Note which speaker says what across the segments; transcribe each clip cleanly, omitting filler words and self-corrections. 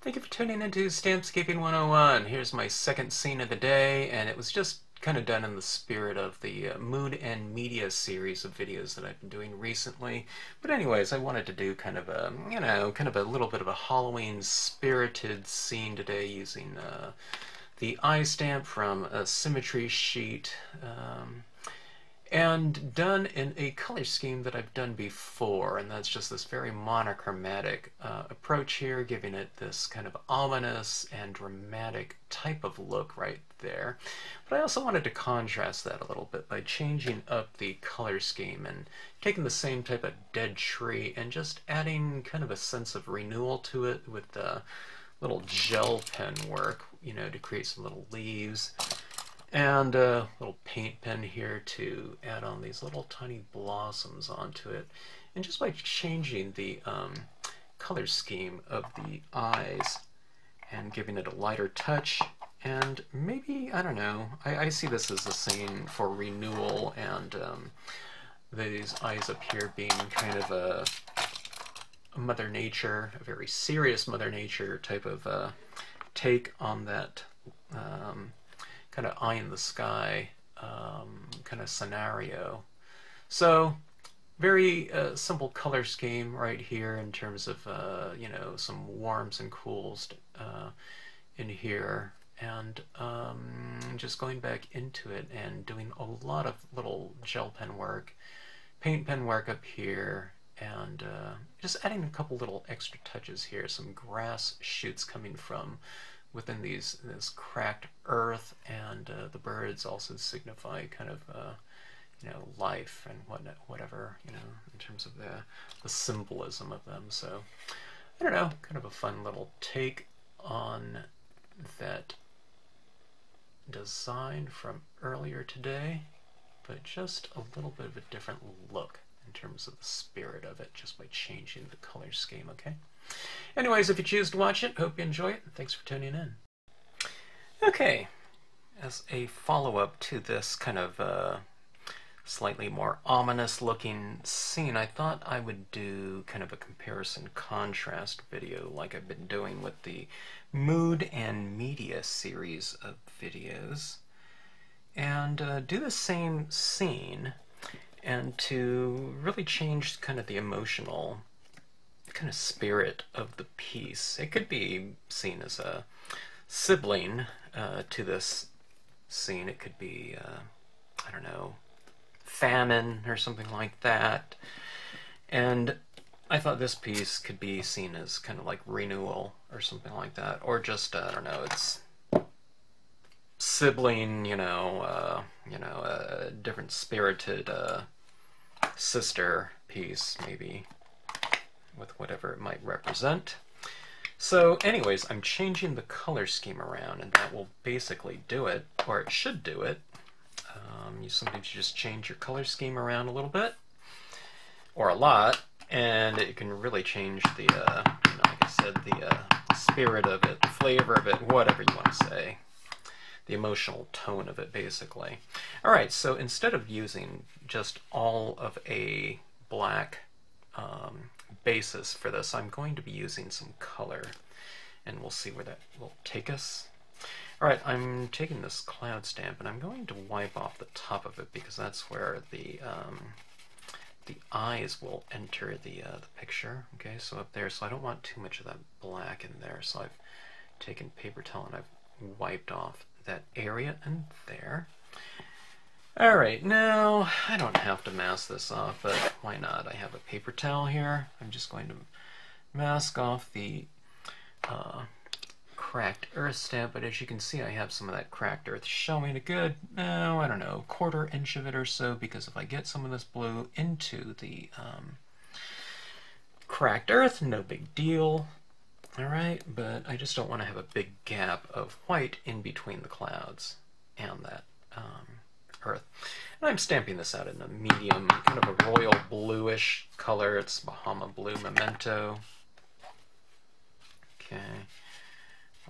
Speaker 1: Thank you for tuning into Stampscaping 101. Here's my second scene of the day, and it was just kind of done in the spirit of the Mood and Media series of videos that I've been doing recently. But anyways, I wanted to do kind of a, kind of a little bit of a Halloween spirited scene today using the eye stamp from a Symmetry sheet. And done in a color scheme that I've done before, and that's just this very monochromatic approach here, giving it this kind of ominous and dramatic type of look right there. But I also wanted to contrast that a little bit by changing up the color scheme and taking the same type of dead tree and just adding kind of a sense of renewal to it with the little gel pen work, to create some little leaves. And a little paint pen here to add on these little tiny blossoms onto it. And just by changing the color scheme of the eyes and giving it a lighter touch, and maybe, I don't know, I see this as a scene for renewal, and these eyes up here being kind of a Mother Nature, a very serious Mother Nature type of take on that kind of eye in the sky kind of scenario. So very simple color scheme right here in terms of some warms and cools in here, and just going back into it and doing a lot of little gel pen work, paint pen work up here, and just adding a couple little extra touches here, some grass shoots coming from within this cracked earth, and the birds also signify kind of life and whatever, in terms of the symbolism of them. So I don't know, kind of a fun little take on that design from earlier today, but just a little bit of a different look in terms of the spirit of it, just by changing the color scheme. Okay. Anyways, if you choose to watch it, hope you enjoy it. Thanks for tuning in. Okay, as a follow-up to this kind of slightly more ominous looking scene, I thought I would do kind of a comparison contrast video like I've been doing with the Mood and Media series of videos, and do the same scene, and to really change kind of the emotional kind of spirit of the piece. It could be seen as a sibling to this scene. It could be, I don't know, famine or something like that. And I thought this piece could be seen as kind of like renewal or something like that, or just, I don't know, it's sibling, a different spirited sister piece, maybe, with whatever it might represent. So anyways, I'm changing the color scheme around, and that will basically do it, or it should do it. Sometimes you just change your color scheme around a little bit, or a lot, and it can really change the, like I said, the spirit of it, the flavor of it, whatever you want to say. The emotional tone of it, basically. Alright, so instead of using just all of a black basis for this, I'm going to be using some color, and we'll see where that will take us. Alright, I'm taking this cloud stamp, and I'm going to wipe off the top of it, because that's where the eyes will enter the picture. Okay, so up there, so I don't want too much of that black in there, so I've taken paper towel and I've wiped off that area and there. Alright, now I don't have to mask this off, but why not? I have a paper towel here. I'm just going to mask off the cracked earth stamp, but as you can see, I have some of that cracked earth showing a good, I don't know, quarter inch of it or so, because if I get some of this blue into the cracked earth, no big deal. Alright, but I just don't want to have a big gap of white in between the clouds and that earth. And I'm stamping this out in a medium, kind of a royal bluish color. It's Bahama Blue Memento. Okay,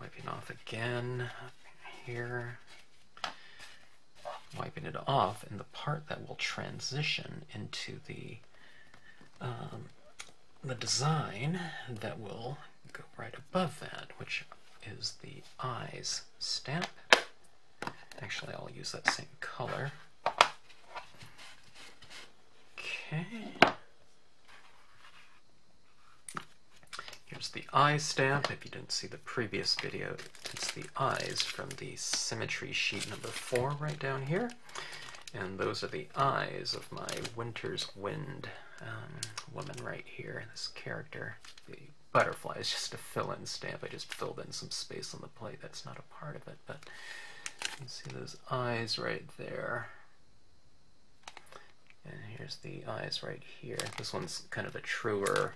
Speaker 1: wiping off again here. Wiping it off in the part that will transition into the design that will go right above that, which is the eyes stamp. Actually, I'll use that same color. Okay. Here's the eye stamp. If you didn't see the previous video, it's the eyes from the Symmetry sheet number 4 right down here. And those are the eyes of my Winter's Wind woman right here, this character. The butterfly is just a fill-in stamp. I just filled in some space on the plate. That's not a part of it, but you can see those eyes right there. And here's the eyes right here. This one's kind of a truer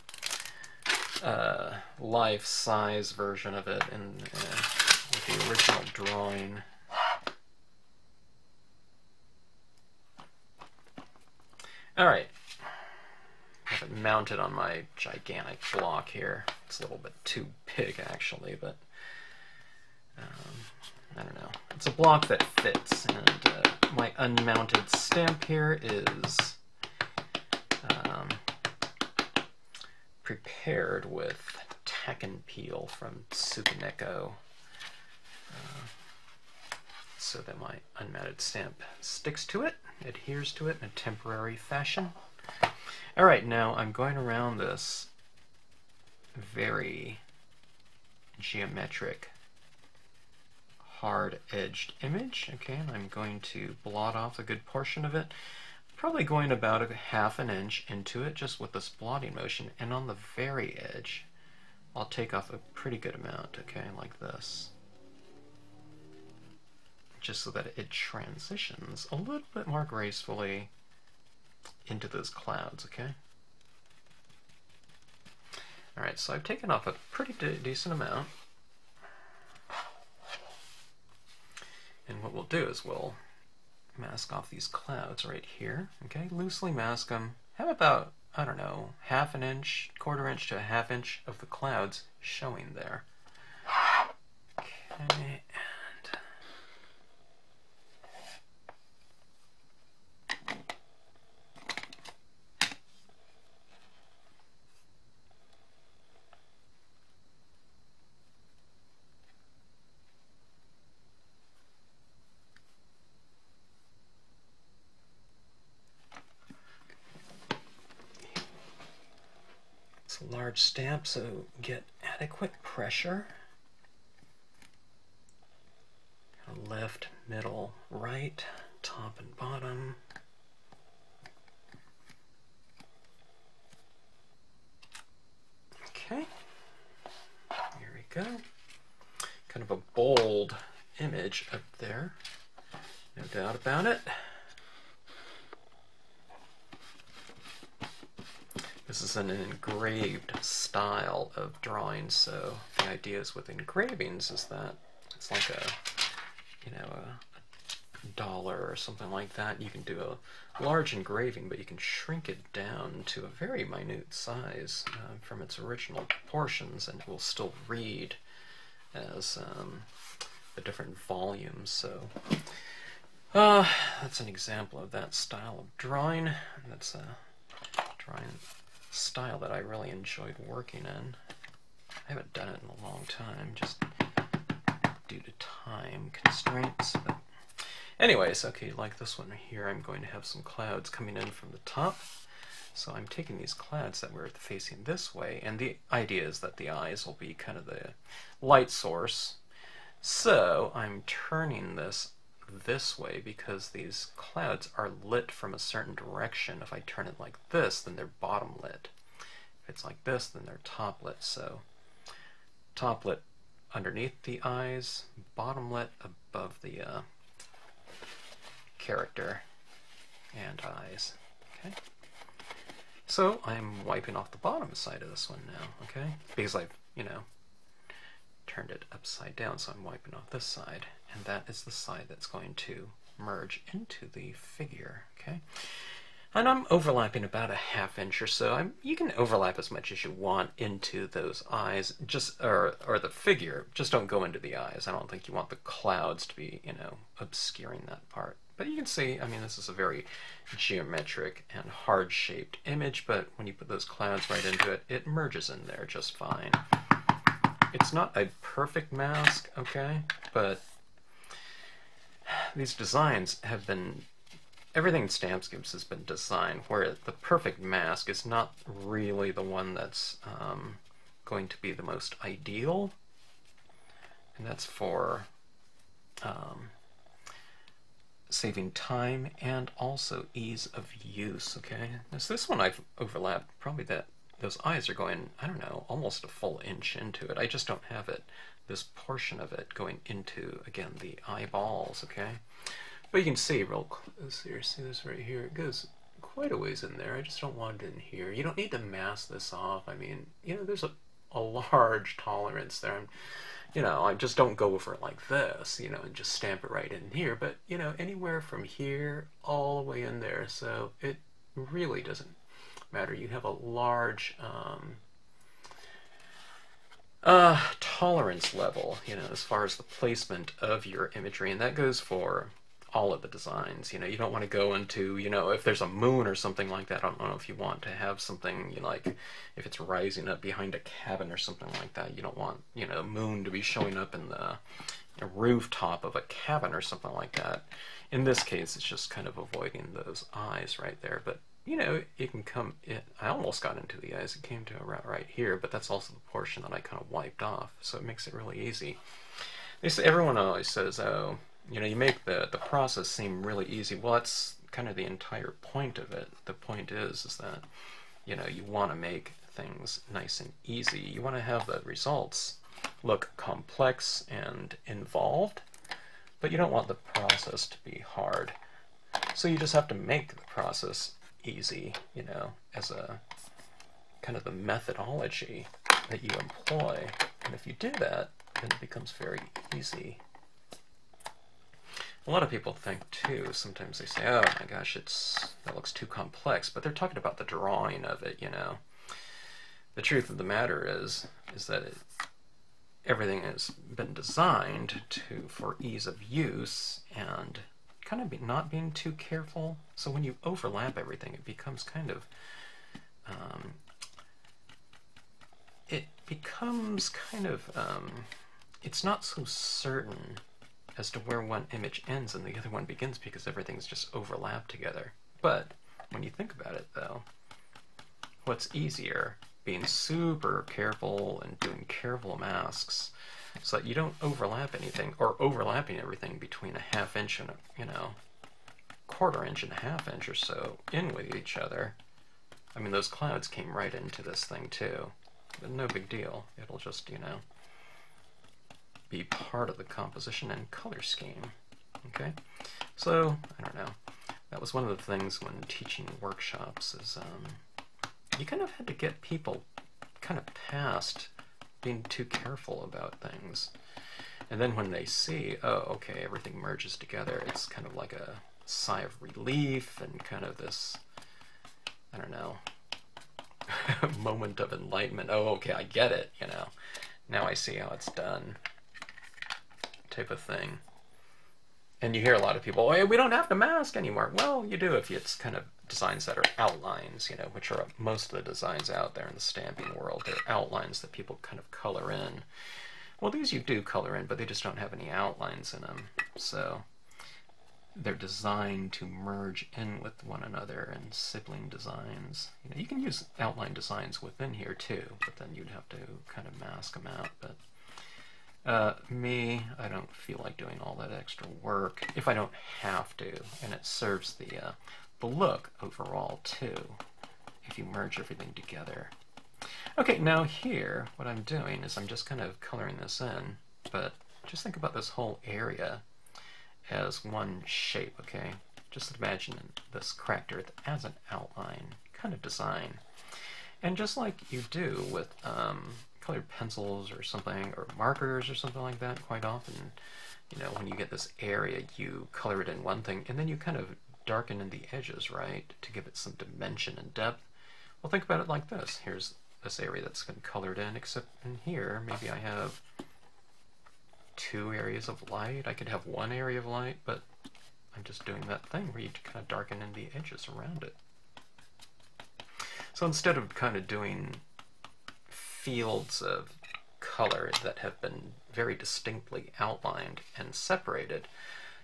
Speaker 1: life-size version of it with the original drawing. Alright, I have it mounted on my gigantic block here. It's a little bit too big actually, but I don't know. It's a block that fits, and my unmounted stamp here is prepared with tack and peel from Tsukuneko, so that my unmounted stamp sticks to it, adheres to it in a temporary fashion. Alright, now I'm going around this very geometric, hard-edged image, okay, and I'm going to blot off a good portion of it, probably going about a ½ an inch into it just with this blotting motion, and on the very edge I'll take off a pretty good amount, okay, like this, just so that it transitions a little bit more gracefully into those clouds, okay? Alright, so I've taken off a pretty decent amount. And what we'll do is we'll mask off these clouds right here, okay? Loosely mask them. Have about, I don't know, ½ an inch, ¼ inch to a ½ inch of the clouds showing there. Okay. It's a large stamp, so get adequate pressure. Left, middle, right, top and bottom. Okay, here we go. Kind of a bold image up there, no doubt about it. This is an engraved style of drawing, so the idea is with engravings is that it's like a dollar or something like that. You can do a large engraving, but you can shrink it down to a very minute size from its original proportions, and it will still read as the different volumes. So that's an example of that style of drawing. That's a drawing style that I really enjoyed working in. I haven't done it in a long time, just due to time constraints. But anyways, okay, like this one here, I'm going to have some clouds coming in from the top. So I'm taking these clouds that were facing this way, and the idea is that the eyes will be kind of the light source. So I'm turning this way because these clouds are lit from a certain direction. If I turn it like this, then they're bottom lit. If it's like this, then they're top lit. So top lit underneath the eyes, bottom lit above the character and eyes. Okay. So I'm wiping off the bottom side of this one now, okay? Because I've, turned it upside down, so I'm wiping off this side, and that is the side that's going to merge into the figure, okay? And I'm overlapping about a ½ inch or so. You can overlap as much as you want into those eyes, or the figure. Just don't go into the eyes. I don't think you want the clouds to be, obscuring that part. But you can see, this is a very geometric and hard-shaped image, but when you put those clouds right into it, it merges in there just fine. It's not a perfect mask, okay, but these designs have been, everything in Stampscapes has been designed where the perfect mask is not really the one that's going to be the most ideal, and that's for saving time and also ease of use, okay? So this one I've overlapped, probably that those eyes are going, I don't know, almost a full inch into it. I just don't have it, this portion of it going into, again, the eyeballs, okay? But you can see real close here, see this right here, it goes quite a ways in there. I just don't want it in here. You don't need to mask this off. I mean, you know, there's a large tolerance there. You know, I just don't go over it like this, you know, and just stamp it right in here. But, you know, anywhere from here all the way in there. So it really doesn't matter. You have a large tolerance level, you know, as far as the placement of your imagery. And that goes for all of the designs. You know, you don't want to go into, you know, if there's a moon or something like that, I don't know if you want to have something, you know, like if it's rising up behind a cabin or something like that, you don't want, you know, moon to be showing up in the rooftop of a cabin or something like that. In this case, it's just kind of avoiding those eyes right there. But, you know, it can come, I almost got into the eyes. It came to around right here, but that's also the portion that I kind of wiped off. So it makes it really easy. Everyone always says, oh, you know, you make the process seem really easy. Well, that's kind of the entire point of it. The point is that, you know, you want to make things nice and easy. You want to have the results look complex and involved, but you don't want the process to be hard. So you just have to make the process easy, you know, as a kind of the methodology that you employ. And if you do that, then it becomes very easy. A lot of people think too, sometimes they say, oh my gosh, that looks too complex, but they're talking about the drawing of it, you know. The truth of the matter is that everything has been designed for ease of use and kind of not being too careful. So when you overlap everything, it becomes kind of, it's not so certain as to where one image ends and the other one begins because everything's just overlapped together. But when you think about it, though, what's easier? Being super careful and doing careful masks so that you don't overlap anything, or overlapping everything between a ½ inch and quarter inch and a ½ inch or so in with each other. I mean, those clouds came right into this thing too, but no big deal. It'll just, you know, be part of the composition and color scheme. Okay, so I don't know. That was one of the things when teaching workshops is you kind of had to get people kind of past being too careful about things. And then when they see, oh, okay, everything merges together, it's kind of like a sigh of relief and kind of this, I don't know, moment of enlightenment. Oh, okay, I get it, you know. Now I see how it's done, type of thing. And you hear a lot of people, oh, we don't have to mask anymore. Well, you do if it's kind of designs that are outlines, you know, which are most of the designs out there in the stamping world. They're outlines that people kind of color in. Well, these you do color in, but they just don't have any outlines in them. So they're designed to merge in with one another in sibling designs. You know, you can use outline designs within here too, but then you'd have to kind of mask them out. But me, I don't feel like doing all that extra work if I don't have to, and it serves the look overall too, if you merge everything together. Okay, now here, what I'm doing is I'm just kind of coloring this in, but just think about this whole area as one shape, okay? Just imagine this cracked earth as an outline kind of design. And just like you do with colored pencils or something, or markers or something like that, quite often, you know, when you get this area, you color it in one thing, and then you kind of darken in the edges, right, to give it some dimension and depth. Well, think about it like this. Here's this area that's been colored in, except in here, maybe I have 2 areas of light. I could have 1 area of light, but I'm just doing that thing where you kind of darken in the edges around it. So instead of kind of doing fields of color that have been very distinctly outlined and separated.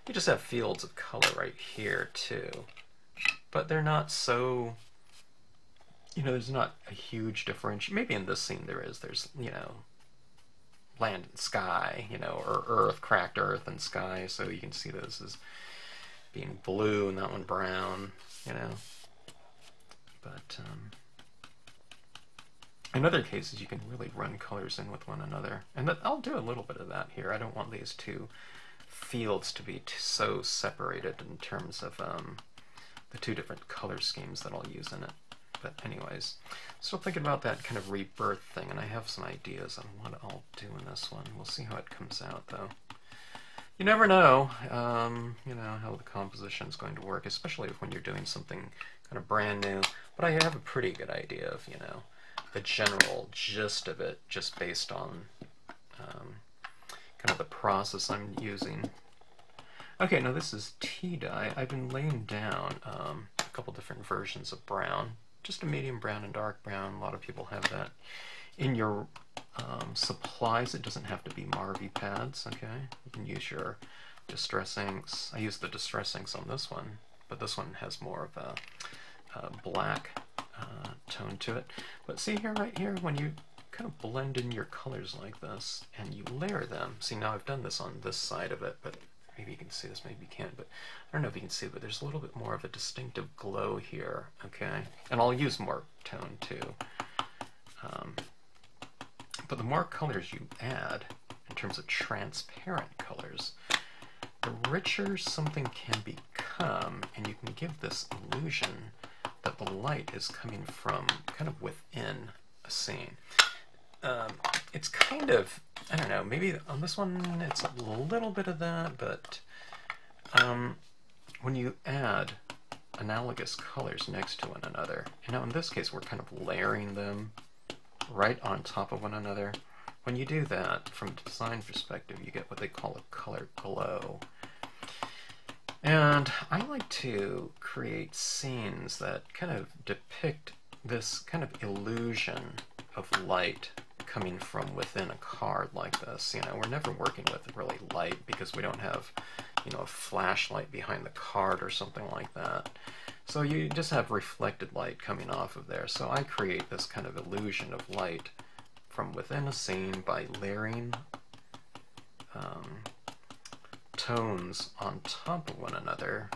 Speaker 1: You just have fields of color right here too, but they're not so, you know, there's not a huge differential. Maybe in this scene there is. There's, you know, land and sky, you know, or earth, cracked earth and sky, so you can see this as being blue and that one brown, you know. But in other cases you can really run colors in with one another, and that, I'll do a little bit of that here. I don't want these two fields to be so separated in terms of the two different color schemes that I'll use in it. But anyways, still thinking about that kind of rebirth thing, and I have some ideas on what I'll do in this one. We'll see how it comes out, though. You never know, you know, how the composition is going to work, especially when you're doing something kind of brand new. But I have a pretty good idea of, you know, the general gist of it, just based on kind of the process I'm using. Okay, now this is tea dye. I've been laying down a couple different versions of brown. Just a medium brown and dark brown. A lot of people have that in your supplies. It doesn't have to be Marvy pads, okay? You can use your distress inks. I use the distress inks on this one, but this one has more of a black tone to it. But see here, right here, when you kind of blend in your colors like this and you layer them. See, now I've done this on this side of it, but maybe you can see this, maybe you can't, but I don't know if you can see, but there's a little bit more of a distinctive glow here, okay? And I'll use more tone too. But the more colors you add, in terms of transparent colors, the richer something can become, and you can give this illusion that the light is coming from kind of within a scene. It's kind of, I don't know, maybe on this one it's a little bit of that, but when you add analogous colors next to one another, and now in this case we're kind of layering them right on top of one another. When you do that, from a design perspective, you get what they call a color glow. And I like to create scenes that kind of depict this kind of illusion of light coming from within a card like this. You know, we're never working with really light because we don't have, you know, a flashlight behind the card or something like that. So you just have reflected light coming off of there. So I create this kind of illusion of light from within a scene by layering tones on top of one another,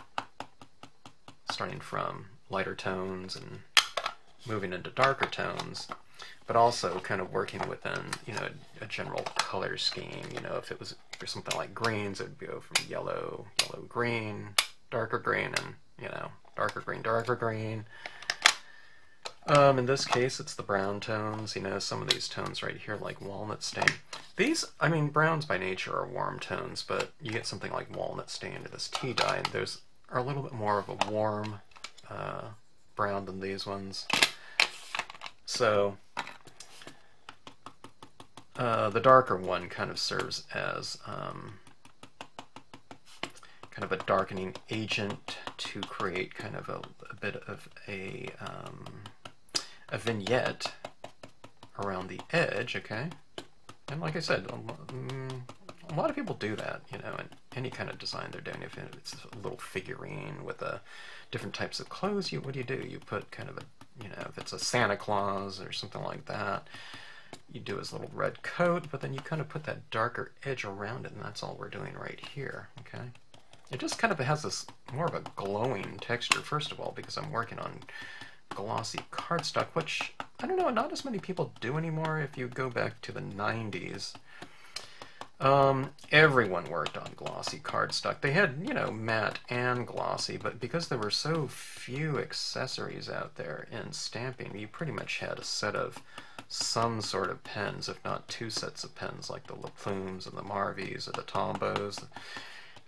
Speaker 1: starting from lighter tones and moving into darker tones, but also kind of working within, you know, a general color scheme. You know, if it was for something like greens, it would go from yellow, yellow, green, darker green, and, you know, darker green, darker green. In this case, it's the brown tones. You know, some of these tones right here, like walnut stain. These, I mean, browns by nature are warm tones, but you get something like walnut stain to this tea dye, and those are a little bit more of a warm brown than these ones. So the darker one kind of serves as kind of a darkening agent to create kind of a bit of a vignette around the edge, okay? And like I said, a lot of people do that, you know, in any kind of design they're doing. If it's a little figurine with different types of clothes, what do? You put kind of a, you know, if it's a Santa Claus or something like that, you do his little red coat, but then you kind of put that darker edge around it, and that's all we're doing right here, okay? It just kind of has this more of a glowing texture, first of all, because I'm working on glossy cardstock, which, I don't know, not as many people do anymore. If you go back to the 90s, everyone worked on glossy cardstock. They had, you know, matte and glossy, but because there were so few accessories out there in stamping, you pretty much had a set of some sort of pens, if not two sets of pens, like the La Plumes and the Marvies or the Tombos.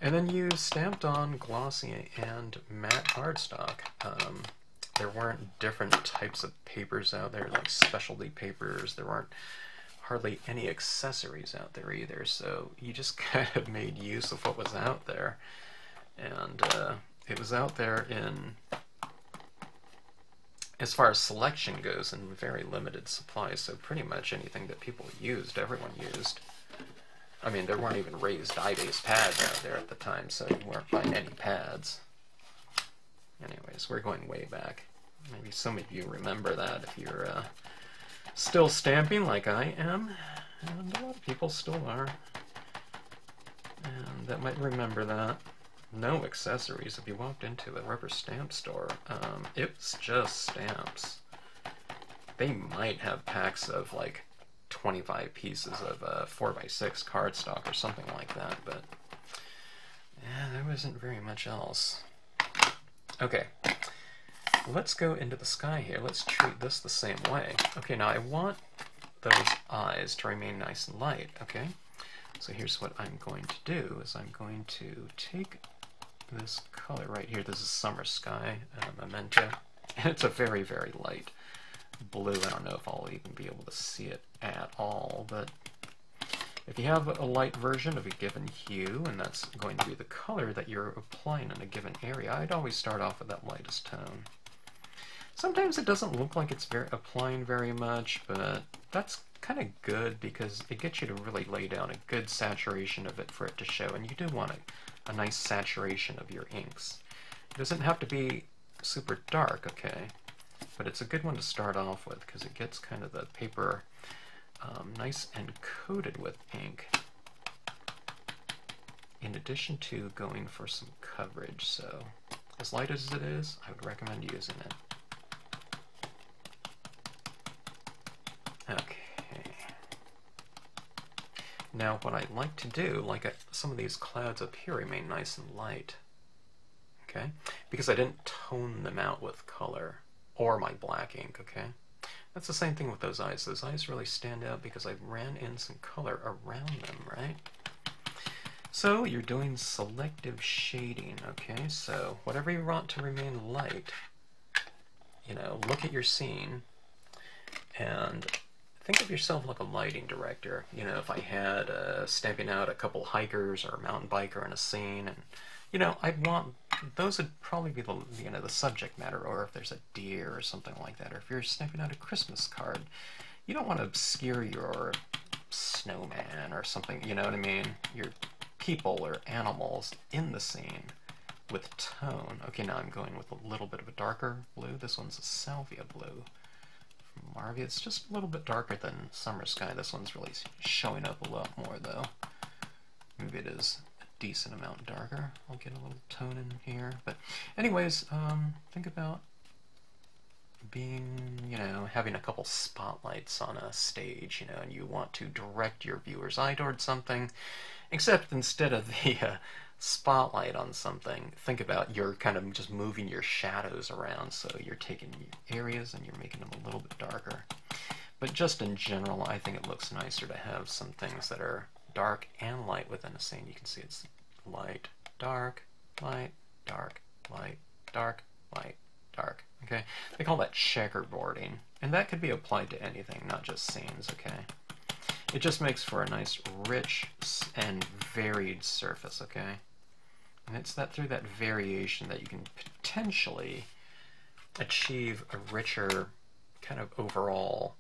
Speaker 1: And then you stamped on glossy and matte cardstock. There weren't different types of papers out there, like specialty papers. There weren't hardly any accessories out there either, so you just kind of made use of what was out there. And it was out there in as far as selection goes, in very limited supply, so pretty much anything that people used, everyone used. I mean, there weren't even raised dye-based pads out there at the time, so you weren't buying any pads. Anyways, we're going way back. Maybe some of you remember that if you're still stamping like I am, and a lot of people still are, and that might remember that. No accessories. If you walked into a rubber stamp store, it's just stamps. They might have packs of like 25 pieces of 4x6 cardstock or something like that, but yeah, there wasn't very much else. Okay, let's go into the sky here. Let's treat this the same way. Okay, now I want those eyes to remain nice and light, okay? So here's what I'm going to do, is I'm going to take this color right here. This is Summer Sky Memento. And it's a very, very light blue. I don't know if I'll even be able to see it at all, but if you have a light version of a given hue, and that's going to be the color that you're applying in a given area, I'd always start off with that lightest tone. Sometimes it doesn't look like it's applying very much, but that's kind of good because it gets you to really lay down a good saturation of it for it to show, and you do want a nice saturation of your inks. It doesn't have to be super dark, okay, but it's a good one to start off with because it gets kind of the paper nice and coated with ink, in addition to going for some coverage. So as light as it is, I would recommend using it. Okay. Now what I like to do, like some of these clouds up here remain nice and light, okay? Because I didn't tone them out with color or my black ink, okay? That's the same thing with those eyes. Those eyes really stand out because I ran in some color around them, right? So you're doing selective shading, okay? So whatever you want to remain light, you know, look at your scene and think of yourself like a lighting director. You know, if I had stamping out a couple hikers or a mountain biker in a scene, and you know, I'd want those would probably be the, you know, the subject matter, or if there's a deer or something like that, or if you're stamping out a Christmas card, you don't want to obscure your snowman or something, you know what I mean? Your people or animals in the scene with tone. Okay, now I'm going with a little bit of a darker blue. This one's a salvia blue from Marvia. It's just a little bit darker than Summer Sky. This one's really showing up a lot more though. Maybe it is decent amount darker. I'll get a little tone in here. But anyways, think about being, you know, having a couple spotlights on a stage, you know, and you want to direct your viewer's eye towards something, except instead of the spotlight on something, think about you're kind of just moving your shadows around, so you're taking areas and you're making them a little bit darker. But just in general, I think it looks nicer to have some things that are dark and light within a scene. You can see it's light, dark, light, dark, light, dark, light, dark. Okay? They call that checkerboarding. And that could be applied to anything, not just scenes, okay? It just makes for a nice, rich, and varied surface, okay? And it's that through that variation that you can potentially achieve a richer kind of overall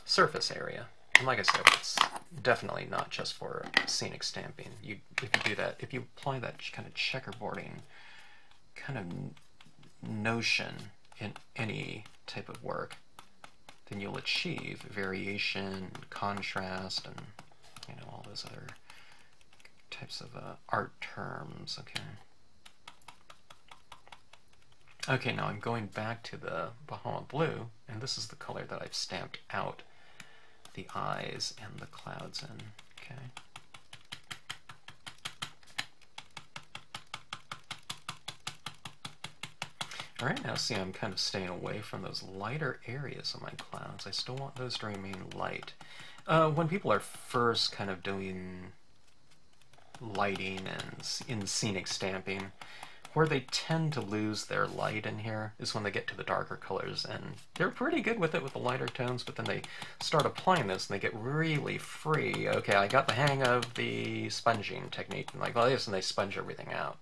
Speaker 1: surface area. And like I said, it's definitely not just for scenic stamping. If you do that, if you apply that kind of checkerboarding kind of notion in any type of work, then you'll achieve variation, contrast, and you know, all those other types of art terms, okay? Okay, now I'm going back to the Bahama Blue, and this is the color that I've stamped out the eyes and the clouds in, okay? Alright, now see, I'm kind of staying away from those lighter areas of my clouds. I still want those to remain light. When people are first kind of doing lighting and in scenic stamping, where they tend to lose their light in here is when they get to the darker colors, and they're pretty good with it with the lighter tones, but then they start applying this and they get really free. Okay, I got the hang of the sponging technique, and like this, and they sponge everything out.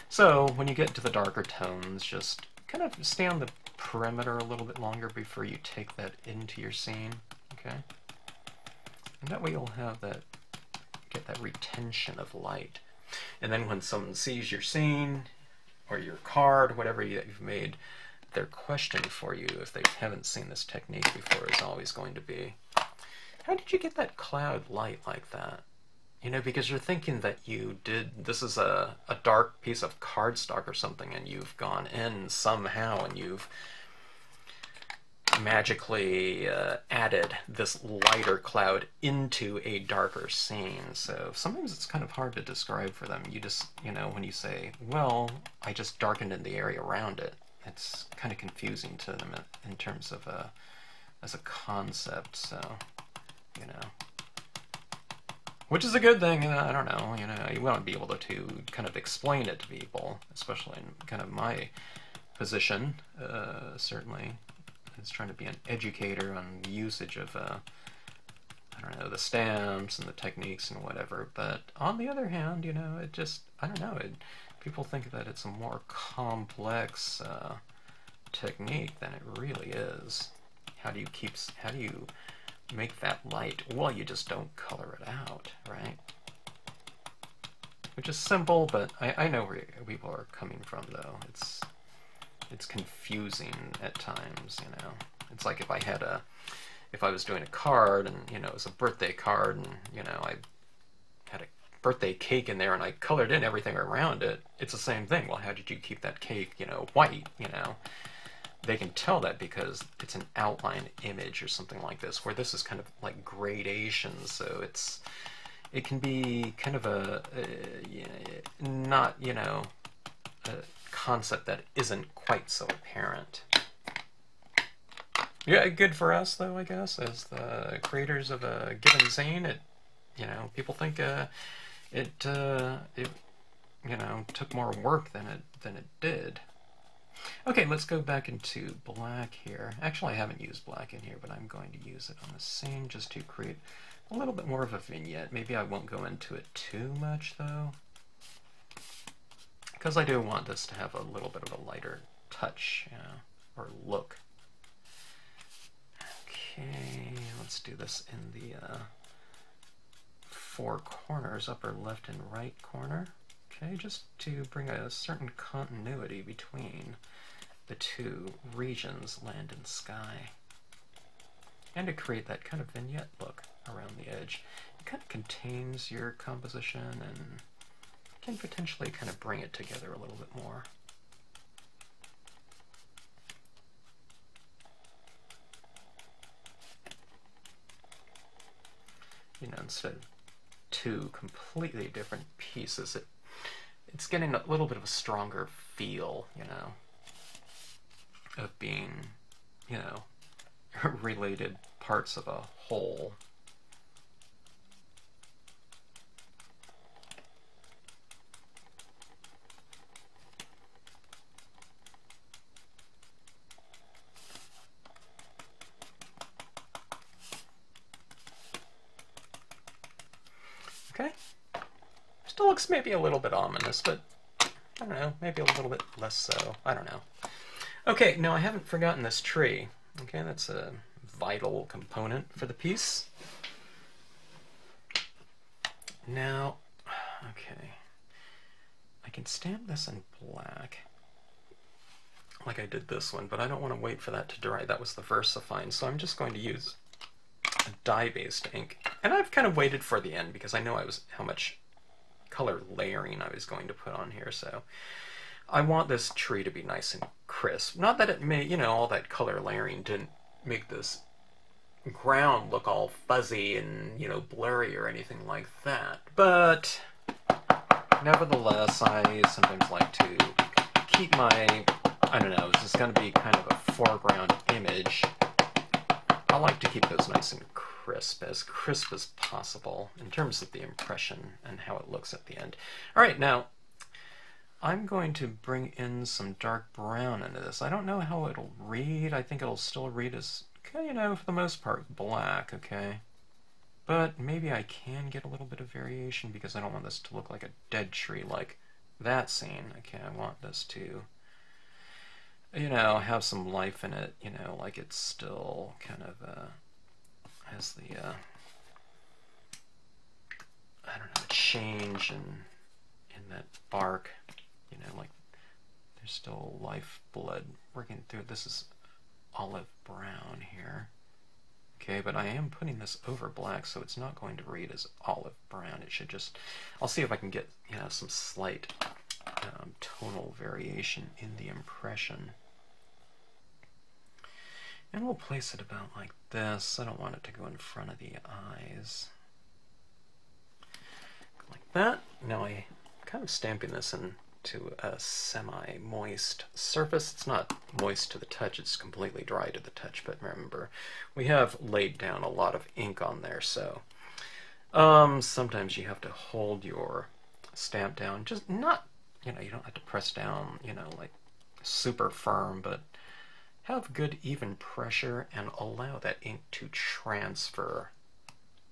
Speaker 1: So when you get to the darker tones, just kind of stay on the perimeter a little bit longer before you take that into your scene, okay? And that way you'll have that, get that retention of light. And then when someone sees your scene, or your card, whatever you've made, their question for you, if they haven't seen this technique before, is always going to be, how did you get that cloud light like that? You know, because you're thinking that you did, this is a dark piece of cardstock or something, and you've gone in somehow and you've magically added this lighter cloud into a darker scene. So sometimes it's kind of hard to describe for them. You just, you know, when you say, well, I just darkened in the area around it, it's kind of confusing to them in terms of as a concept. So, you know, which is a good thing. I don't know, you know, you want to be able to kind of explain it to people, especially in kind of my position, certainly, is trying to be an educator on the usage of, I don't know, the stamps and the techniques and whatever. But on the other hand, you know, it just, I don't know, people think that it's a more complex technique than it really is. How do you make that light? Well, you just don't color it out, right? Which is simple, but I know where people are coming from, though. It's confusing at times, you know. It's like if I was doing a card and, you know, it was a birthday card and, you know, I had a birthday cake in there and I colored in everything around it, it's the same thing. Well, how did you keep that cake, you know, white, you know? They can tell that because it's an outline image or something like this, where this is kind of like gradation, so it can be kind of not, you know, a concept that isn't quite so apparent. Yeah, good for us though, I guess, as the creators of a given scene. It, you know, people think it you know, took more work than it did. Okay, let's go back into black here. Actually, I haven't used black in here, but I'm going to use it on the scene just to create a little bit more of a vignette. Maybe I won't go into it too much, though, because I do want this to have a little bit of a lighter touch, you know, or look. Okay, let's do this in the four corners, upper left and right corner. Okay, just to bring a certain continuity between the two regions, land and sky, and to create that kind of vignette look around the edge. It kind of contains your composition and can potentially kind of bring it together a little bit more. You know, instead of two completely different pieces, it's getting a little bit of a stronger feel, you know, of being, you know, related parts of a whole. Okay. Still looks maybe a little bit ominous, but I don't know, maybe a little bit less so. I don't know. Okay, now I haven't forgotten this tree. Okay, that's a vital component for the piece. Now, okay, I can stamp this in black, like I did this one, but I don't want to wait for that to dry. That was the VersaFine, so I'm just going to use a dye-based ink. And I've kind of waited for the end because I know how much color layering I was going to put on here, so I want this tree to be nice and crisp. Not that it may, you know, all that color layering didn't make this ground look all fuzzy and, you know, blurry or anything like that, but nevertheless, I sometimes like to keep my, I don't know, this is going to be kind of a foreground image. I like to keep those nice and crisp as possible in terms of the impression and how it looks at the end. All right, now I'm going to bring in some dark brown into this. I don't know how it'll read. I think it'll still read as, you know, for the most part, black, okay? But maybe I can get a little bit of variation because I don't want this to look like a dead tree like that scene. Okay, I want this to you know, have some life in it, you know, like it's still kind of has the I don't know, change in that bark, you know, like there's still life blood working through. This is olive brown here. Okay, but I am putting this over black, so it's not going to read as olive brown. It should just, I'll see if I can get, you know, some slight tonal variation in the impression. And we'll place it about like this. I don't want it to go in front of the eyes. Like that. Now I'm kind of stamping this into a semi-moist surface. It's not moist to the touch, it's completely dry to the touch, but remember, we have laid down a lot of ink on there, so sometimes you have to hold your stamp down, just not, you know, you don't have to press down, you know, like super firm, but have good even pressure and allow that ink to transfer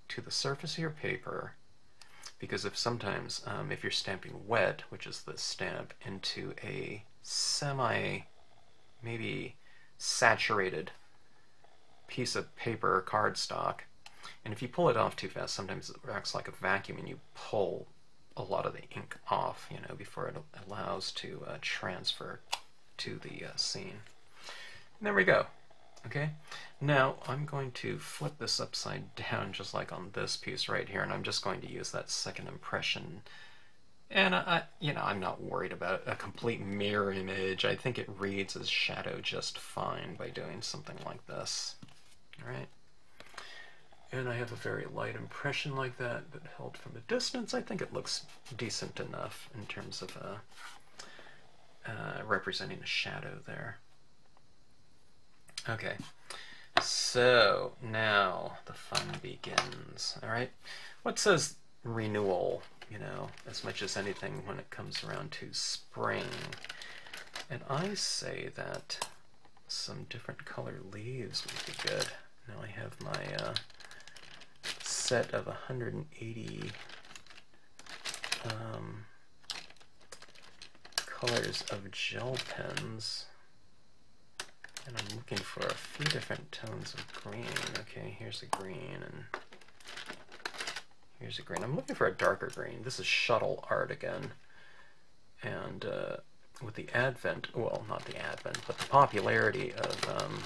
Speaker 1: to the surface of your paper. Because if sometimes, if you're stamping wet, which is the stamp, into a maybe saturated piece of paper or cardstock, and if you pull it off too fast, sometimes it acts like a vacuum and you pull a lot of the ink off, you know, before it allows to transfer to the scene. And there we go. Okay, now I'm going to flip this upside down just like on this piece right here, and I'm just going to use that second impression. And you know, I'm not worried about a complete mirror image. I think it reads as shadow just fine by doing something like this. All right, and I have a very light impression like that, but held from a distance, I think it looks decent enough in terms of representing a shadow there. Okay, so now the fun begins, all right? What says renewal, you know, as much as anything when it comes around to spring? And I say that some different color leaves would be good. Now I have my set of 180 colors of gel pens. And I'm looking for a few different tones of green. Okay, here's a green, and here's a green. I'm looking for a darker green. This is shuttle art again. And with the advent, well, not the advent, but the popularity of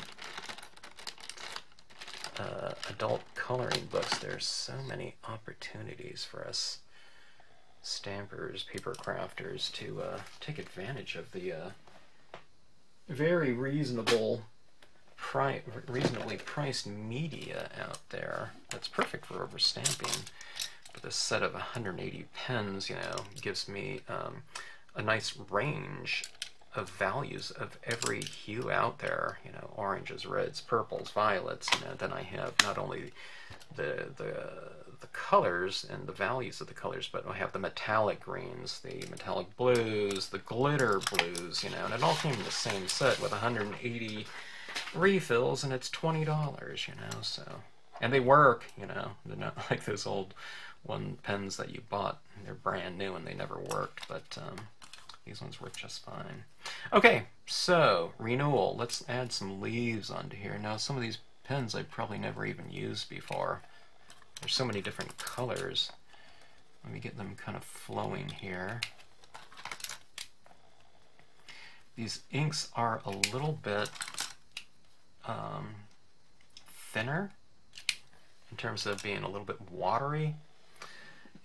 Speaker 1: adult coloring books, there's so many opportunities for us stampers, paper crafters to take advantage of the very reasonably priced media out there that's perfect for overstamping. But this set of 180 pens, you know, gives me a nice range of values of every hue out there. You know, oranges, reds, purples, violets. You know, then I have not only the colors and the values of the colors, but I have the metallic greens, the metallic blues, the glitter blues, you know, and it all came in the same set with 180 refills, and it's $20, you know, so, and they work, you know, they're not like those old pens that you bought, they're brand new and they never worked, but these ones work just fine. Okay, so renewal, let's add some leaves onto here. Now some of these pens I've probably never even used before. There's so many different colors. Let me get them kind of flowing here. These inks are a little bit thinner in terms of being a little bit watery.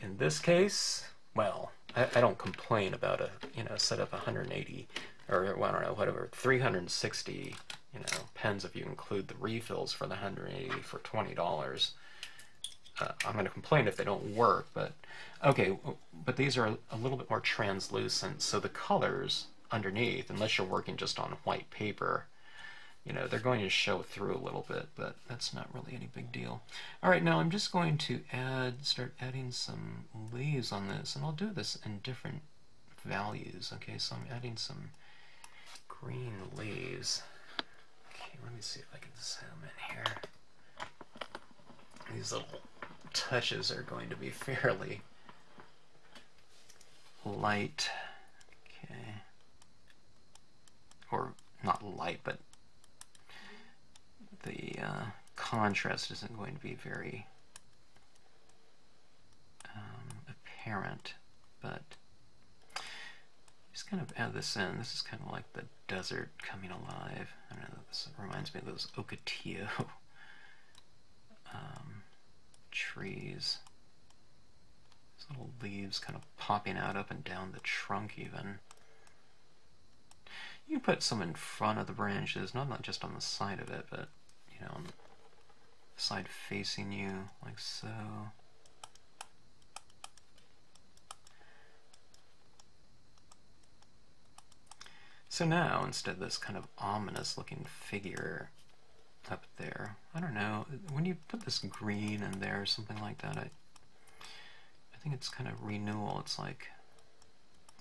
Speaker 1: In this case, well, I don't complain about a, you know, set of 180 or well, I don't know, whatever, 360, you know, pens if you include the refills for the 180 for $20. I'm going to complain if they don't work, but okay, but these are a little bit more translucent, so the colors underneath, unless you're working just on white paper, you know, they're going to show through a little bit, but that's not really any big deal. All right, now I'm just going to start adding some leaves on this, and I'll do this in different values. Okay, so I'm adding some green leaves. Okay, let me see if I can zoom in here. These little touches are going to be fairly light. Okay. Or not light, but the contrast isn't going to be very apparent, but just kind of add this in. This is kind of like the desert coming alive. I don't know, this reminds me of those Ocotillo trees. These little leaves kind of popping out up and down the trunk even. You can put some in front of the branches, not just on the side of it, but, you know, on the side facing you, like so. So now, instead of this kind of ominous looking figure up there, I don't know, when you put this green in there or something like that, I think it's kind of renewal. It's like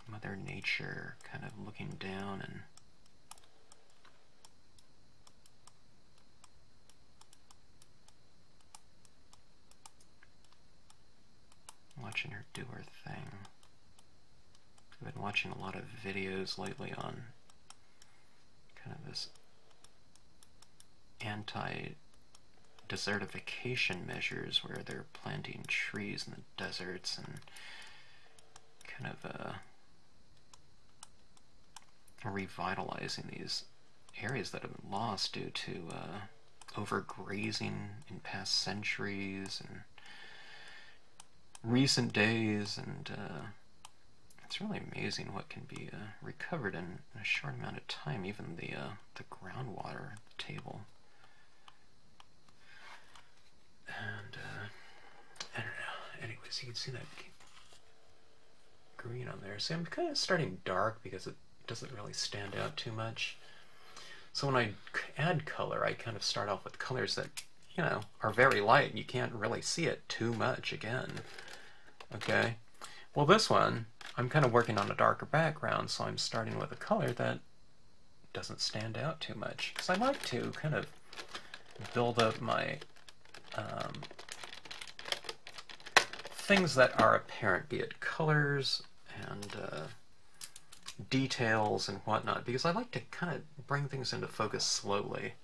Speaker 1: Mother Nature kind of looking down and watching her do her thing. I've been watching a lot of videos lately on kind of this anti-desertification measures where they're planting trees in the deserts and kind of revitalizing these areas that have been lost due to overgrazing in past centuries and recent days, and it's really amazing what can be recovered in a short amount of time, even the groundwater at the table. And I don't know, anyways, you can see that green on there. See, I'm kind of starting dark because it doesn't really stand out too much. So when I add color, I kind of start off with colors that, you know, are very light. You can't really see it too much again. Okay? Well, this one, I'm kind of working on a darker background, so I'm starting with a color that doesn't stand out too much. Because I like to kind of build up my things that are apparent, be it colors and details and whatnot, because I like to kind of bring things into focus slowly.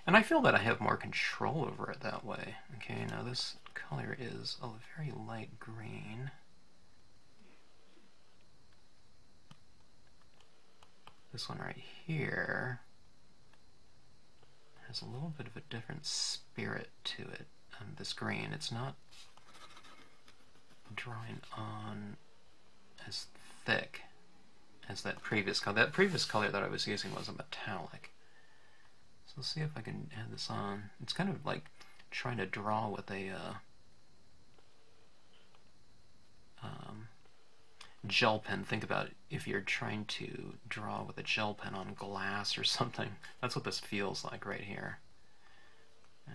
Speaker 1: And I feel that I have more control over it that way. Okay, now this color is a very light green. This one right here has a little bit of a different spirit to it. This green, it's not drawing on as thick as that previous color. That previous color that I was using was a metallic. So let's see if I can add this on. It's kind of like trying to draw with a gel pen. Think about it, if you're trying to draw with a gel pen on glass or something. That's what this feels like right here.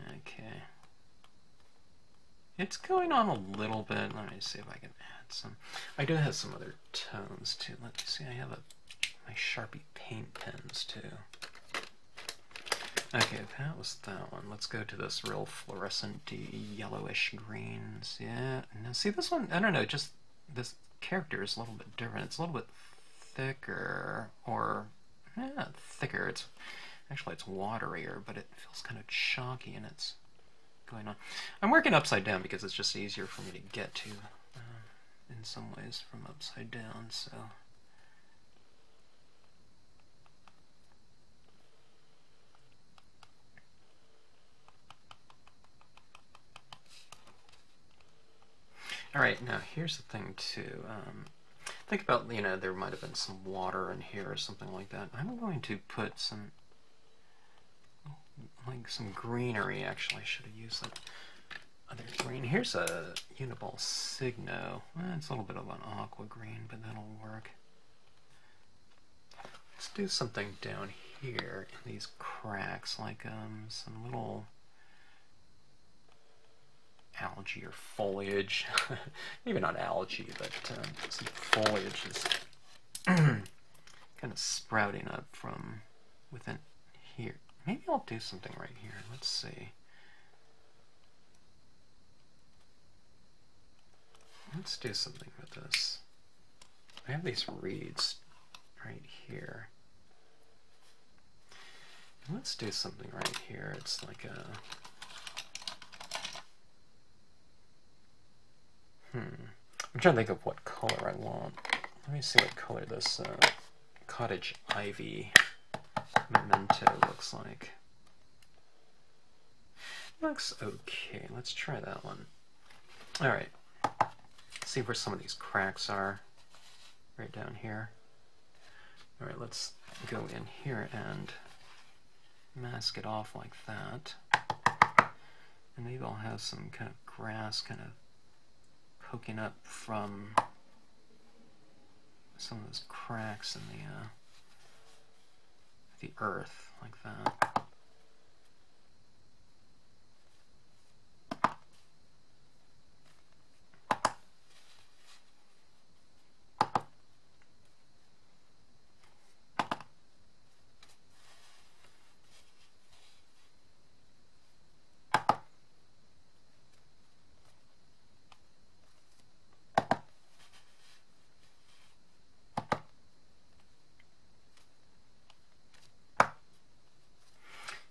Speaker 1: Okay. It's going on a little bit. Let me see if I can add some. I do have some other tones too. Let me see. I have my Sharpie paint pens too. Okay, that was that one. Let's go to this real fluorescent yellowish greens. Yeah. Now see this one. I don't know. Just this character is a little bit different. It's a little bit thicker, or thicker. It's actually it's waterier, but it feels kind of chalky and it's going on. I'm working upside down because it's just easier for me to get to in some ways from upside down. So all right, now here's the thing too. Think about, you know, there might have been some water in here or something like that. I'm going to put some some greenery. Actually, I should have used that other green. Here's a Uniball Signo. It's a little bit of an aqua green, but that'll work. Let's do something down here in these cracks, like some little algae or foliage. Maybe not algae, but some foliage is kind of sprouting up from within here. Maybe I'll do something right here. Let's see. Let's do something with this. I have these reeds right here. Let's do something right here. It's like a... I'm trying to think of what color I want. Let me see what color this cottage ivy memento looks like. Looks okay. Let's try that one. Alright. See where some of these cracks are. Right down here. Alright, let's go in here and mask it off like that. And maybe I'll have some kind of grass kind of poking up from some of those cracks in the earth, like that.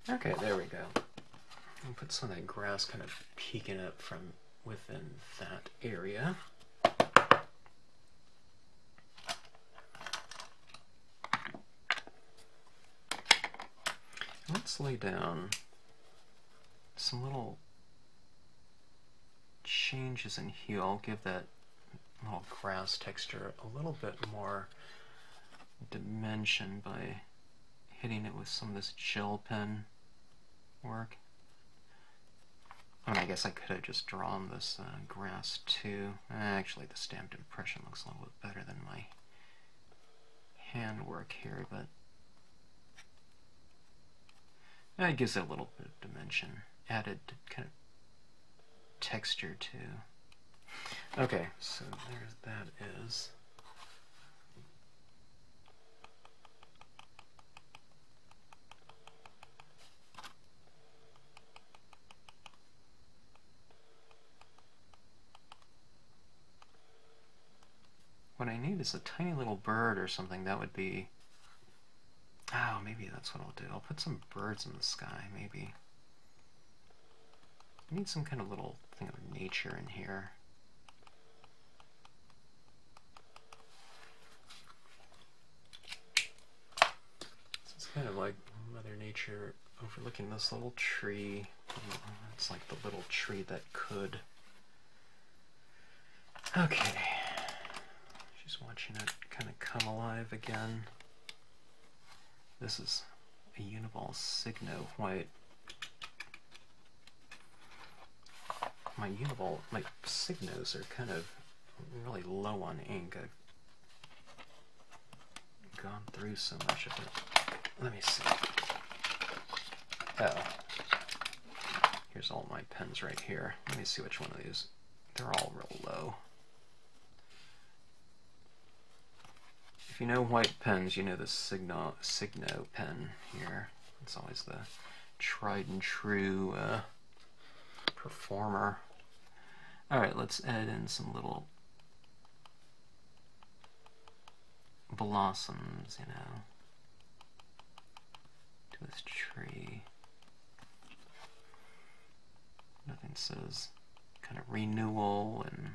Speaker 1: Okay, there we go. I'll put some of that grass kind of peeking up from within that area. Let's lay down some little changes in hue. I'll give that little grass texture a little bit more dimension by hitting it with some of this gel pen work. I mean, I guess I could have just drawn this grass too. Actually, the stamped impression looks a little bit better than my handwork here, but it gives it a little bit of dimension, added kind of texture too. Okay, so there that is. What I need is a tiny little bird or something. That would be... Oh, maybe that's what I'll do. I'll put some birds in the sky, maybe. I need some kind of little thing of nature in here. So it's kind of like Mother Nature overlooking this little tree. It's like the little tree that could. Okay. She's watching it kind of come alive again. This is a Uniball Signo white. My Signos are kind of really low on ink. I've gone through so much of it. Let me see. Oh. Here's all my pens right here. Let me see which one of these. They're all real low. If you know white pens, you know the Signo pen here. It's always the tried and true performer. Alright, let's add in some little blossoms, you know, to this tree. Nothing says kind of renewal and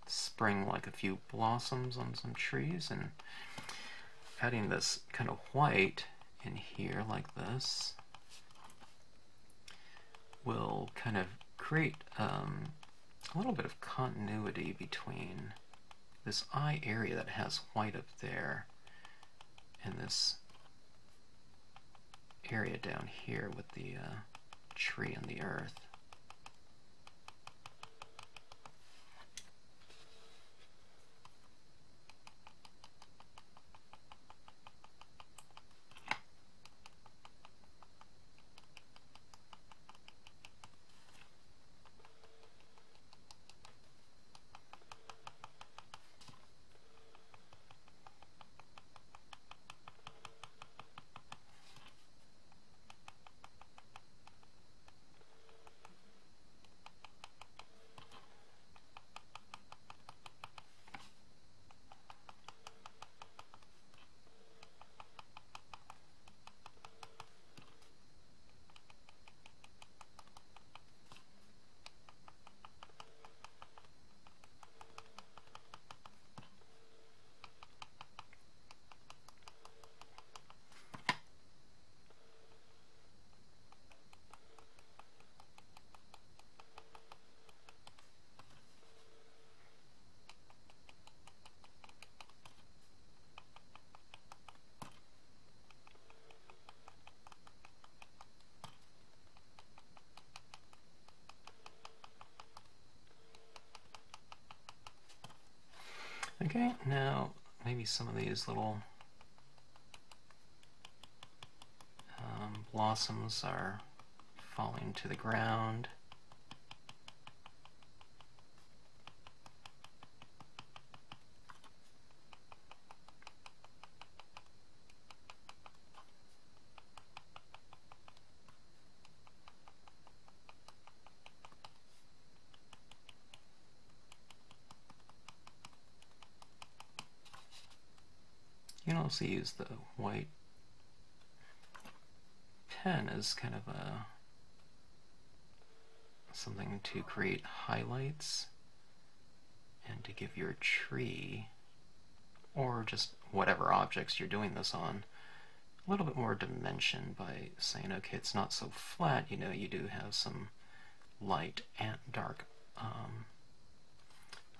Speaker 1: spring like a few blossoms on some trees, and adding this kind of white in here like this will kind of create a little bit of continuity between this eye area that has white up there and this area down here with the tree and the earth. Okay, now maybe some of these little blossoms are falling to the ground. You can also use the white pen as kind of something to create highlights and to give your tree, or just whatever objects you're doing this on, a little bit more dimension by saying, okay, it's not so flat, you know, you do have some light and dark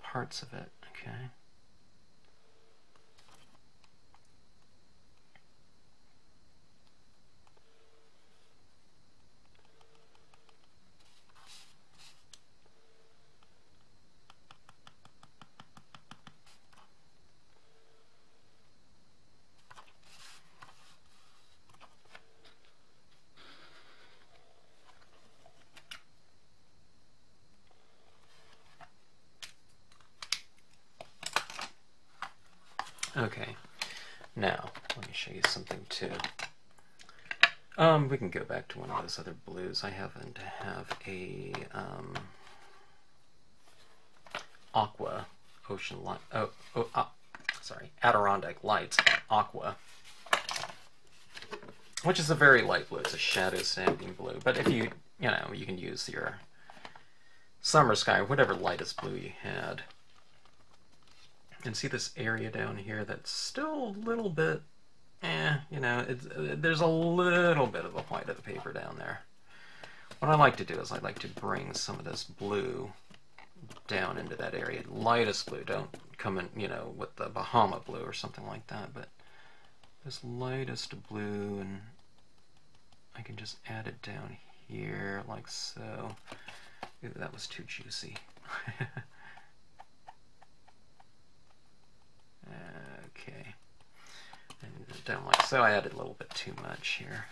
Speaker 1: parts of it, okay? Okay, now let me show you something too. We can go back to one of those other blues. I happen to have a aqua ocean light. Sorry, Adirondack Lights aqua, which is a very light blue. It's a shadow stamping blue. But if you know, you can use your summer sky or whatever lightest blue you had. And see this area down here that's still a little bit, you know, there's a little bit of the white of the paper down there. What I like to do is I like to bring some of this blue down into that area. Lightest blue, don't come in, you know, with the Bahama blue or something like that, but this lightest blue, and I can just add it down here like so. Ooh, that was too juicy. Okay, and down like so. I added a little bit too much here.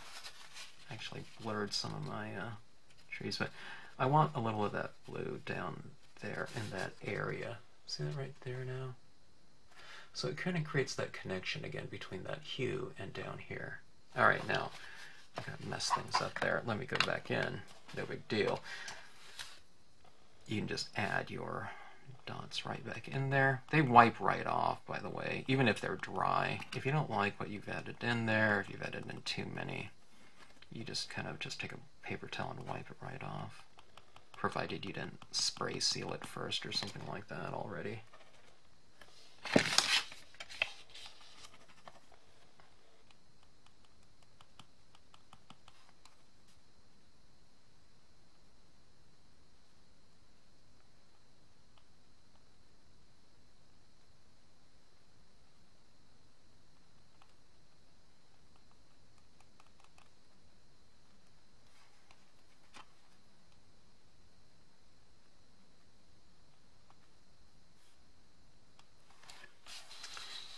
Speaker 1: Actually blurred some of my trees, but I want a little of that blue down there in that area. See that right there now? So it kind of creates that connection again between that hue and down here. Alright, now I'm going to mess things up there. Let me go back in. No big deal. You can just add your dots right back in there. They wipe right off, by the way, even if they're dry. If you don't like what you've added in there, if you've added in too many, you just kind of just take a paper towel and wipe it right off, provided you didn't spray seal it first or something like that already.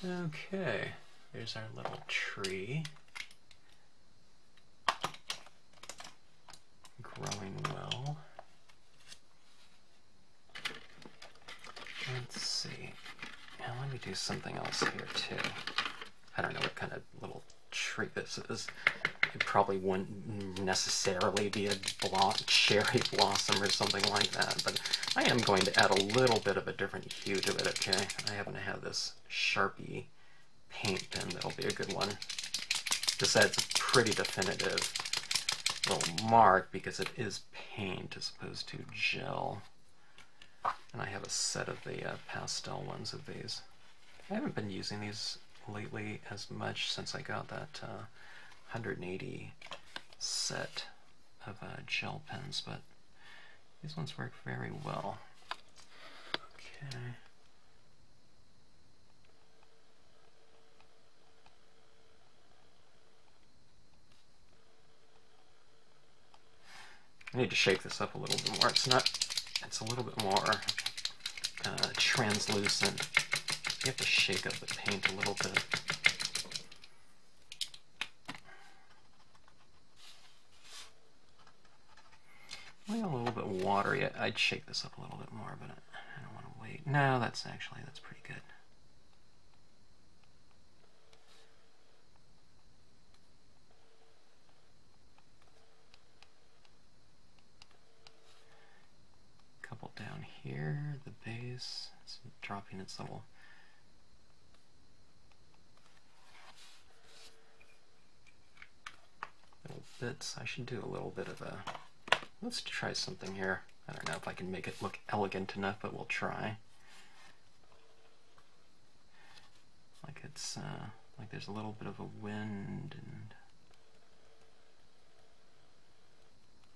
Speaker 1: Okay, there's our little tree. Growing well. Let's see. Now let me do something else here too. I don't know what kind of little tree this is. It probably wouldn't necessarily be a cherry blossom or something like that, but I am going to add a little bit of a different hue to it, okay? I happen to have this Sharpie paint pen that'll be a good one. This adds a pretty definitive little mark because it is paint as opposed to gel. And I have a set of the pastel ones of these. I haven't been using these lately as much since I got that 180 set of gel pens, but these ones work very well. Okay. I need to shake this up a little bit more. It's a little bit more translucent You have to shake up the paint a little bit. Maybe a little bit watery. I'd shake this up a little bit more, but I don't want to wait. No, that's pretty good. Couple down here, the base. It's dropping its little bits. I should do a little bit of a... Let's try something here. I don't know if I can make it look elegant enough, but we'll try. Like it's like there's a little bit of a wind, and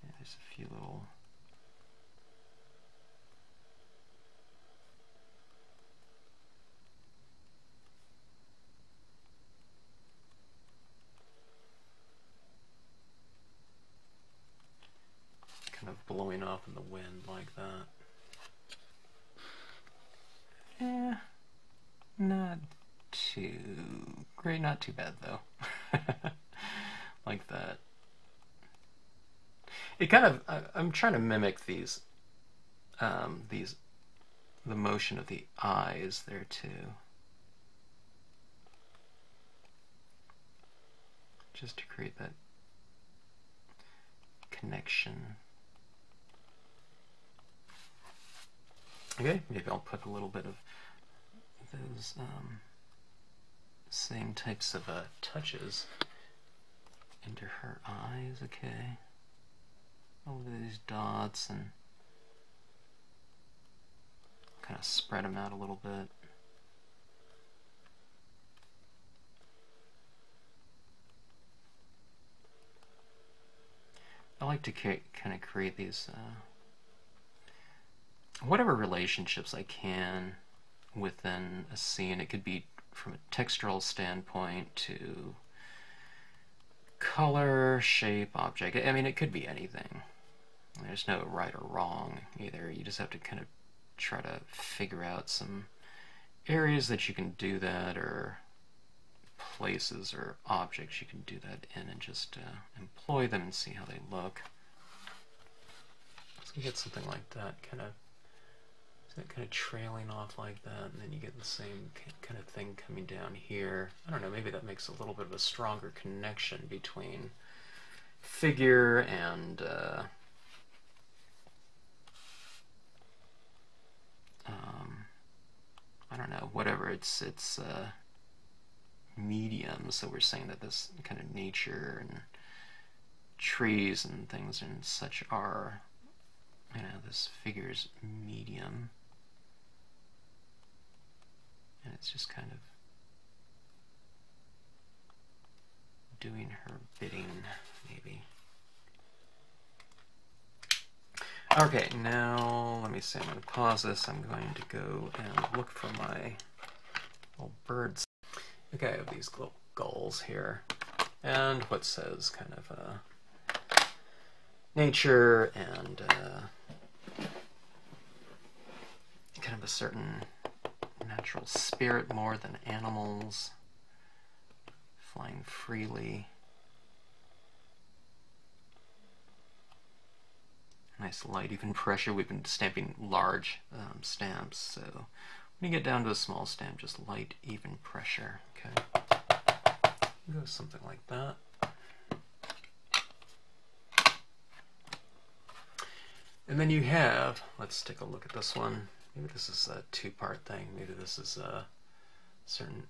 Speaker 1: yeah, there's a few little kind of blowing off in the wind like that. Yeah, not too great, not too bad though. Like that. It kind of, I'm trying to mimic these, the motion of the eyes there too. Just to create that connection. Okay, maybe I'll put a little bit of those same types of touches into her eyes. Okay, all of these dots, and kind of spread them out a little bit. I like to kind of create these whatever relationships I can within a scene. It could be from a textural standpoint to color, shape, object. I mean, it could be anything. There's no right or wrong either. You just have to kind of try to figure out some areas that you can do that, or places or objects you can do that in, and just employ them and see how they look. So you get something like that, kind of trailing off like that, and then you get the same kind of thing coming down here. I don't know, maybe that makes a little bit of a stronger connection between figure and I don't know, whatever it's medium. So we're saying that this kind of nature and trees and things and such are, you know, this figure's medium, and it's just kind of doing her bidding, maybe. Okay, now let me see, I'm going to pause this. I'm going to go and look for my little birds. Okay, I have these little gulls here, and what says kind of nature and kind of a certain natural spirit more than animals, flying freely. Nice light, even pressure. We've been stamping large stamps, so when you get down to a small stamp, just light, even pressure. Okay, go something like that. And then you have, let's take a look at this one. Maybe this is a two-part thing. Maybe this is a certain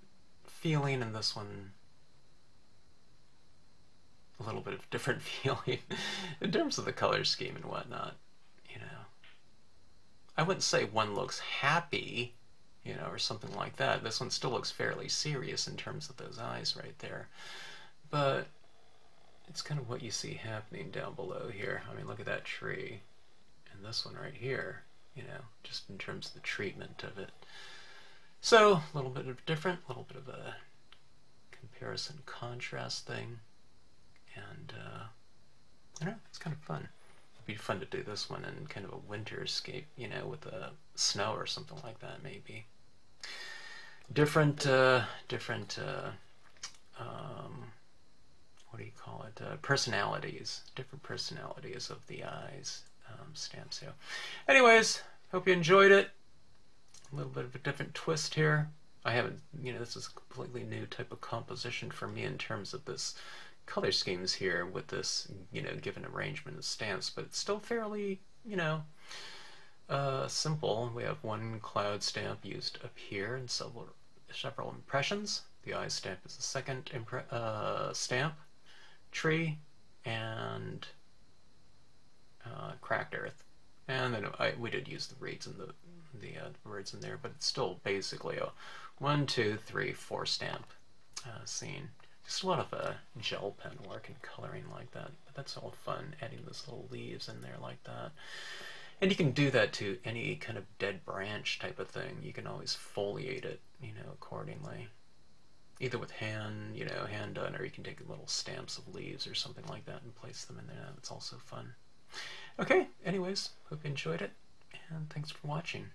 Speaker 1: feeling, and this one a little bit of different feeling in terms of the color scheme and whatnot. You know, I wouldn't say one looks happy, you know, or something like that. This one still looks fairly serious in terms of those eyes right there, but it's kind of what you see happening down below here. I mean, look at that tree, and this one right here, you know, just in terms of the treatment of it. So a little bit of different, a little bit of a comparison contrast thing. And I don't know, it's kind of fun. It'd be fun to do this one in kind of a winterscape, you know, with a snow or something like that, maybe. different what do you call it? Personalities, different personalities of the eyes stamps here. Anyways, hope you enjoyed it. A little bit of a different twist here. I haven't, this is a completely new type of composition for me in terms of this color schemes here with this, given arrangement of stamps, but it's still fairly, simple. We have one cloud stamp used up here and several impressions. The eye stamp is the second stamp, tree, and cracked earth. And then we did use the reeds and the words in there, but it's still basically a 1, 2, 3, 4 stamp scene. Just a lot of gel pen work and coloring like that, but that's all fun, adding those little leaves in there like that. And you can do that to any kind of dead branch type of thing. You can always foliate it, accordingly. Either with hand done, or you can take little stamps of leaves or something like that and place them in there. It's also fun. Okay, anyways, hope you enjoyed it, and thanks for watching.